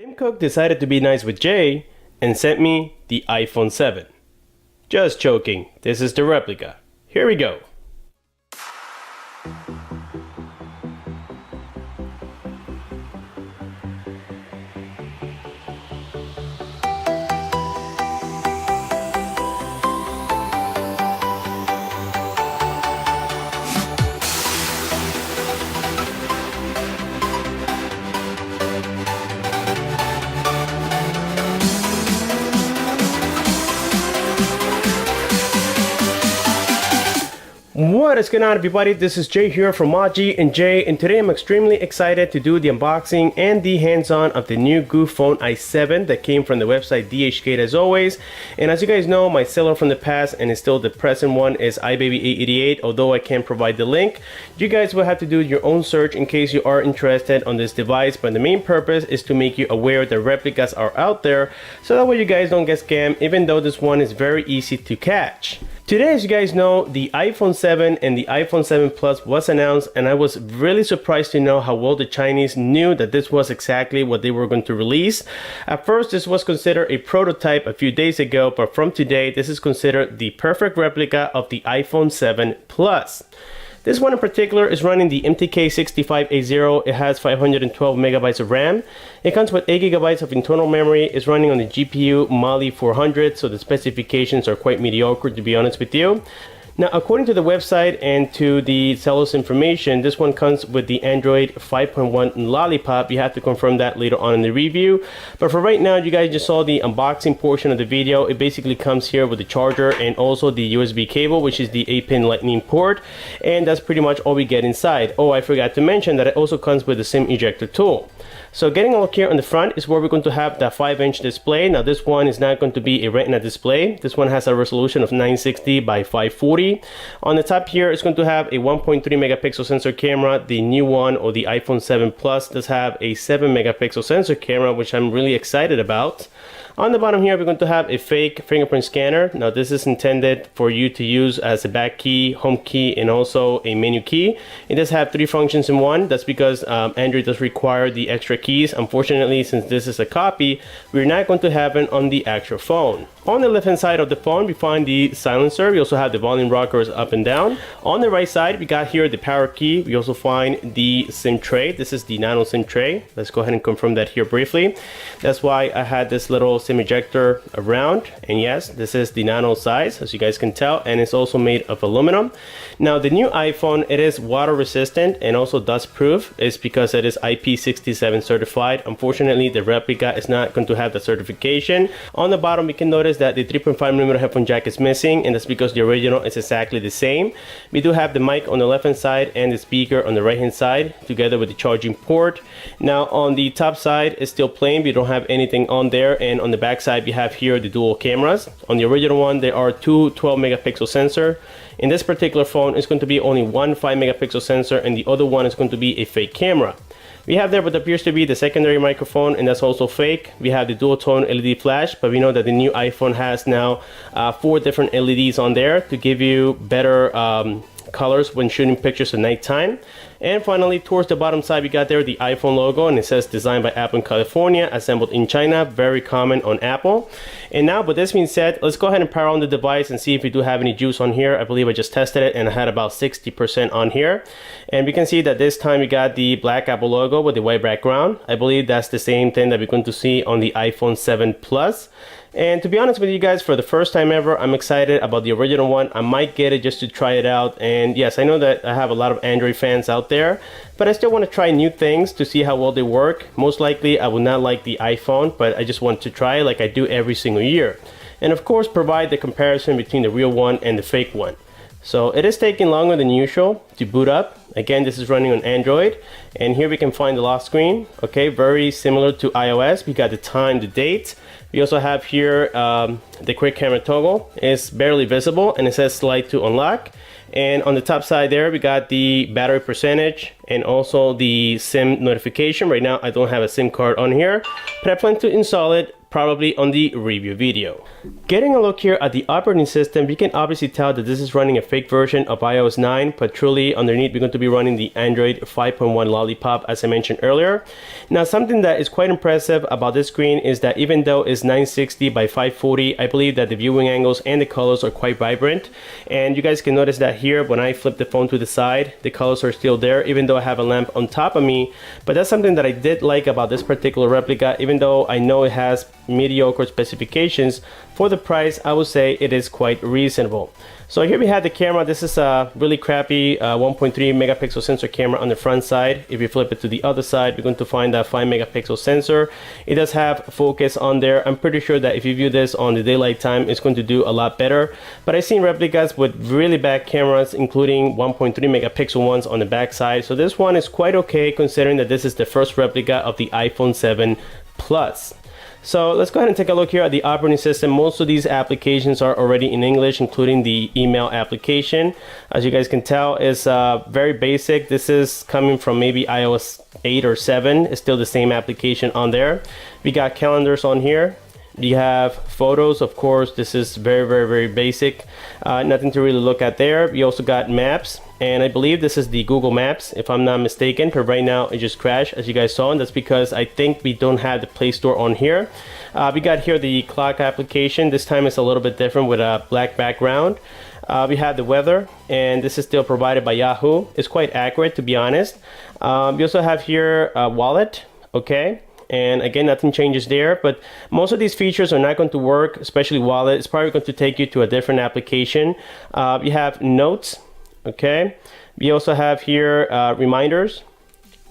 Tim Cook decided to be nice with Jay and sent me the iPhone 7. Just joking, this is the replica. Here we go. What is going on, everybody? This is Jay here from Maji and Jay, and today I'm extremely excited to do the unboxing and the hands-on of the new Goophone i7 that came from the website DHgate as always. And as you guys know, my seller from the past and is still the present one is iBaby888. Although I can't provide the link, you guys will have to do your own search in case you are interested on this device. But the main purpose is to make you aware that replicas are out there, so that way you guys don't get scammed, even though this one is very easy to catch. Today, as you guys know, the iPhone 7 and the iPhone 7 Plus was announced, and I was really surprised to know how well the Chinese knew that this was exactly what they were going to release. At first, this was considered a prototype a few days ago, but from today, this is considered the perfect replica of the iPhone 7 Plus. This one in particular is running the MTK6580. It has 512 megabytes of RAM. It comes with 8 gigabytes of internal memory. It's running on the GPU Mali 400, so the specifications are quite mediocre, to be honest with you. Now, according to the website and to the seller's information, this one comes with the Android 5.1 Lollipop. You have to confirm that later on in the review. But for right now, you guys just saw the unboxing portion of the video. It basically comes here with the charger and also the USB cable, which is the 8-pin lightning port. And that's pretty much all we get inside. Oh, I forgot to mention that it also comes with the SIM ejector tool. So getting all here on the front is where we're going to have that 5-inch display. Now this one is not going to be a Retina display. This one has a resolution of 960 by 540. On the top here, it's going to have a 1.3 megapixel sensor camera. The new one, or the iPhone 7 Plus, does have a 7 megapixel sensor camera, which I'm really excited about. On the bottom here, we're going to have a fake fingerprint scanner. Now this is intended for you to use as a back key, home key, and also a menu key. It does have 3 functions in one. That's because Android does require the extra keys. Unfortunately, since this is a copy, we're not going to have it on the actual phone. On the left hand side of the phone, we find the silencer. We also have the volume rockers up and down. On the right side, we got here the power key. We also find the SIM tray. This is the nano SIM tray. Let's go ahead and confirm that here briefly. That's why I had this little SIM ejector around. And yes, this is the nano size, as you guys can tell, and it's also made of aluminum. Now the new iPhone, it is water resistant and also dust proof. It's because it is IP67 certified. Unfortunately, the replica is not going to have the certification. On the bottom, we can notice that the 3.5mm headphone jack is missing, and that's because the original is exactly the same. We do have the mic on the left hand side and the speaker on the right hand side, together with the charging port. Now on the top side, it's still plain. We don't have anything on there, and on the back side, we have here the dual cameras. On the original one, there are 2 12 megapixel sensor. In this particular phone, it's going to be only 1 5 megapixel sensor, and the other one is going to be a fake camera. We have there what appears to be the secondary microphone, and that's also fake. We have the dual tone LED flash, but we know that the new iPhone has now 4 different LEDs on there to give you better colors when shooting pictures at nighttime. And finally, towards the bottom side, we got there the iPhone logo, and it says designed by Apple in California, assembled in China. Very common on Apple. And now, with this being said, let's go ahead and power on the device and see if we do have any juice on here. I believe I just tested it and I had about 60% on here. And we can see that this time we got the black Apple logo with the white background. I believe that's the same thing that we're going to see on the iPhone 7 Plus. And to be honest with you guys, for the first time ever, I'm excited about the original one. I might get it just to try it out. And yes, I know that I have a lot of Android fans out there, but I still want to try new things to see how well they work. Most likely, I will not like the iPhone, but I just want to try like I do every single year. And of course, provide the comparison between the real one and the fake one. So it is taking longer than usual to boot up. Again, this is running on Android, and here we can find the lock screen. Okay, very similar to iOS. We got the time, the date. We also have here the quick camera toggle. It's barely visible, and it says slide to unlock. And on the top side there, we got the battery percentage and also the SIM notification. Right now, I don't have a SIM card on here, but I plan to install it probably on the review video. Getting a look here at the operating system, you can obviously tell that this is running a fake version of iOS 9, but truly underneath we're going to be running the Android 5.1 Lollipop, as I mentioned earlier. Now, something that is quite impressive about this screen is that even though it's 960 by 540, I believe that the viewing angles and the colors are quite vibrant. And you guys can notice that here when I flip the phone to the side, the colors are still there, even though I have a lamp on top of me. But that's something that I did like about this particular replica. Even though I know it has mediocre specifications, for the price I would say it is quite reasonable. So here we have the camera. This is a really crappy 1.3 megapixel sensor camera on the front side. If you flip it to the other side, you're going to find that 5 megapixel sensor. It does have focus on there. I'm pretty sure that if you view this on the daylight time, it's going to do a lot better. But I've seen replicas with really bad cameras, including 1.3 megapixel ones on the back side. So this one is quite okay, considering that this is the first replica of the iPhone 7 Plus. So let's go ahead and take a look here at the operating system. Most of these applications are already in English, including the email application. As you guys can tell, it's very basic. This is coming from maybe iOS 8 or 7. It's still the same application on there. We got calendars on here. You have photos, of course. This is very basic. Nothing to really look at there. You also got maps, and I believe this is the Google Maps, if I'm not mistaken, but right now it just crashed, as you guys saw, and that's because I think we don't have the Play Store on here. We got here the clock application. This time it's a little bit different with a black background. We have the weather, and this is still provided by Yahoo. It's quite accurate, to be honest. We also have here a wallet, okay? And again, nothing changes there, but most of these features are not going to work, especially wallet. It's probably going to take you to a different application. You have notes, okay? We also have here reminders.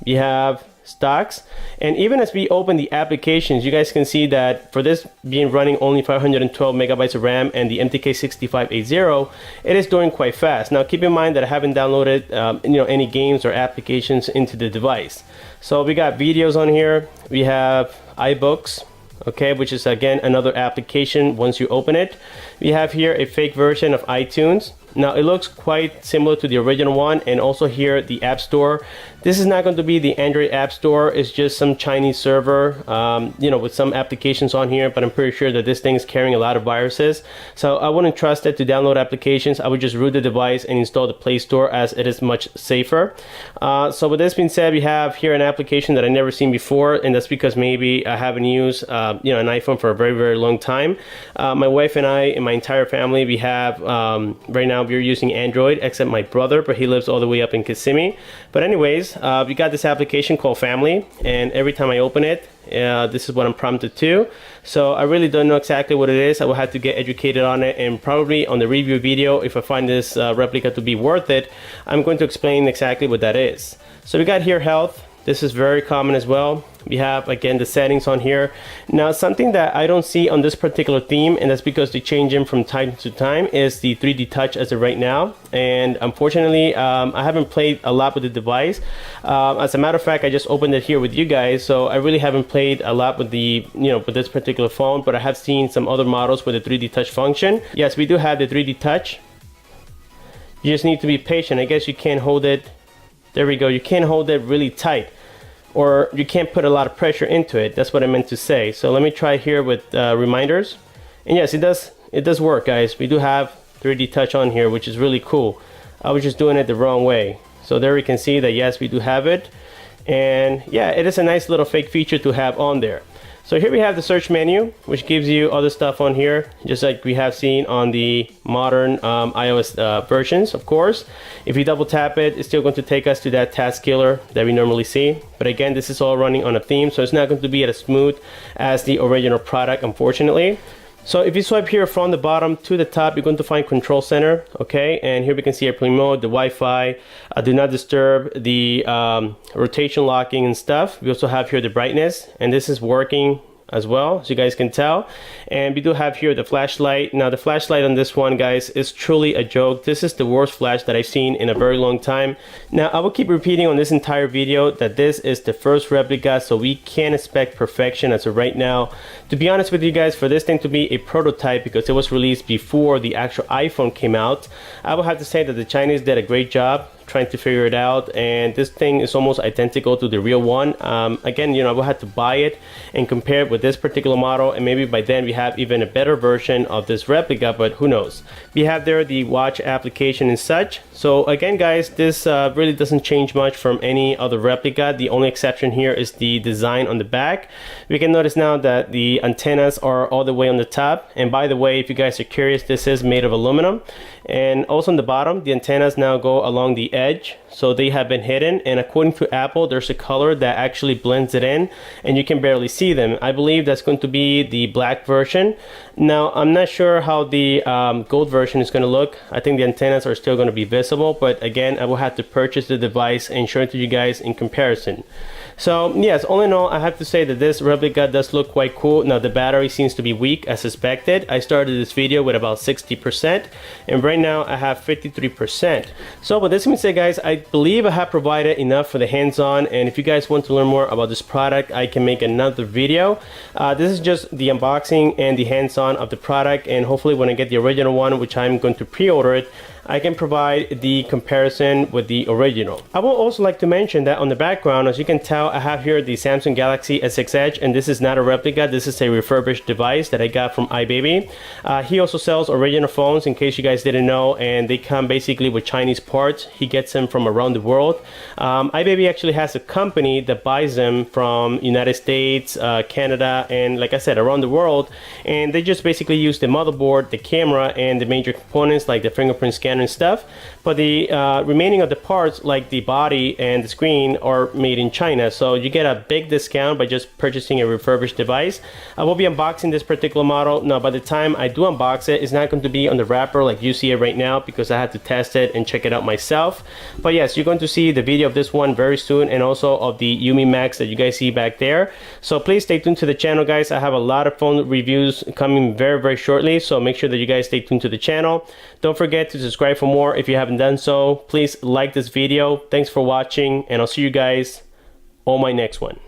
We have stocks, and even as we open the applications, you guys can see that for this being running only 512 megabytes of RAM and the MTK 6580, it is doing quite fast. Now keep in mind that I haven't downloaded any games or applications into the device. So we got videos on here. We have iBooks, okay, which is again another application once you open it. We have here a fake version of iTunes. Now it looks quite similar to the original one, and also here the App Store. This is not going to be the Android App Store. It's just some Chinese server, with some applications on here, but I'm pretty sure that this thing is carrying a lot of viruses. So I wouldn't trust it to download applications. I would just root the device and install the Play Store, as it is much safer. So with this being said, we have here an application that I've never seen before, and that's because maybe I haven't used an iPhone for a very long time. My wife and I and my entire family, we have right now we're using Android, except my brother, but he lives all the way up in Kissimmee. But anyways, we got this application called Family, and every time I open it, this is what I'm prompted to. So I really don't know exactly what it is. I will have to get educated on it, and probably on the review video, if I find this replica to be worth it, I'm going to explain exactly what that is. So we got here health. This is very common as well. We have again the settings on here. Now something that I don't see on this particular theme, and that's because they change them from time to time, is the 3D touch as of right now. And unfortunately I haven't played a lot with the device. As a matter of fact, I just opened it here with you guys, so I really haven't played a lot with the with this particular phone, but I have seen some other models with the 3D touch function. Yes, we do have the 3D touch. You just need to be patient. I guess you can't hold it. There we go. You can't hold it really tight, or you can't put a lot of pressure into it. That's what I meant to say. So let me try here with reminders. And yes, it does work, guys. We do have 3D touch on here, which is really cool. I was just doing it the wrong way. So there we can see that yes, we do have it. And yeah, it is a nice little fake feature to have on there. So here we have the search menu, which gives you other stuff on here, just like we have seen on the modern iOS versions, of course. If you double tap it, it's still going to take us to that task killer that we normally see. But again, this is all running on a theme, so it's not going to be as smooth as the original product, unfortunately. So if you swipe here from the bottom to the top, you're going to find Control Center, okay? And here we can see airplane mode, the Wi-Fi, do not disturb, the rotation locking and stuff. We also have here the brightness, and this is working as well, as you guys can tell. And we do have here the flashlight. Now the flashlight on this one, guys, is truly a joke. This is the worst flash that I've seen in a very long time. Now I will keep repeating on this entire video that this is the first replica, so we can't expect perfection as of right now. To be honest with you guys, for this thing to be a prototype, because it was released before the actual iPhone came out, I will have to say that the Chinese did a great job trying to figure it out, and this thing is almost identical to the real one. Again, you know, I will have to buy it and compare it with this particular model, and maybe by then we have even a better version of this replica, but who knows. We have there the watch application and such. So again guys, this really doesn't change much from any other replica. The only exception here is the design on the back. We can notice now that the antennas are all the way on the top, and by the way, if you guys are curious, this is made of aluminum. And also on the bottom, the antennas now go along the edge, so they have been hidden, and according to Apple, there's a color that actually blends it in and you can barely see them. I believe that's going to be the black version. Now I'm not sure how the gold version is going to look. I think the antennas are still going to be visible, but again, I will have to purchase the device and show it to you guys in comparison. So yes, all in all, I have to say that this replica does look quite cool. Now the battery seems to be weak as suspected. I started this video with about 60%, and right now I have 53%. So with this being said guys, I believe I have provided enough for the hands-on, and if you guys want to learn more about this product, I can make another video. This is just the unboxing and the hands-on of the product, and hopefully when I get the original one, which I'm going to pre-order it, I can provide the comparison with the original. I would also like to mention that on the background, as you can tell, I have here the Samsung Galaxy S6 Edge, and this is not a replica. This is a refurbished device that I got from iBaby. He also sells original phones, in case you guys didn't know, and they come basically with Chinese parts. He gets them from around the world. iBaby actually has a company that buys them from United States, Canada, and like I said, around the world, and they just basically use the motherboard, the camera, and the major components like the fingerprint scanner and stuff, but the remaining of the parts like the body and the screen are made in China, so you get a big discount by just purchasing a refurbished device. I will be unboxing this particular model. Now by the time I do unbox it, it's not going to be on the wrapper like you see it right now, because I had to test it and check it out myself. But yes, you're going to see the video of this one very soon, and also of the Yumi Max that you guys see back there. So please stay tuned to the channel guys. I have a lot of phone reviews coming very shortly, so make sure that you guys stay tuned to the channel. Don't forget to subscribe for more if you haven't done so. Please like this video. Thanks for watching, and I'll see you guys on my next one.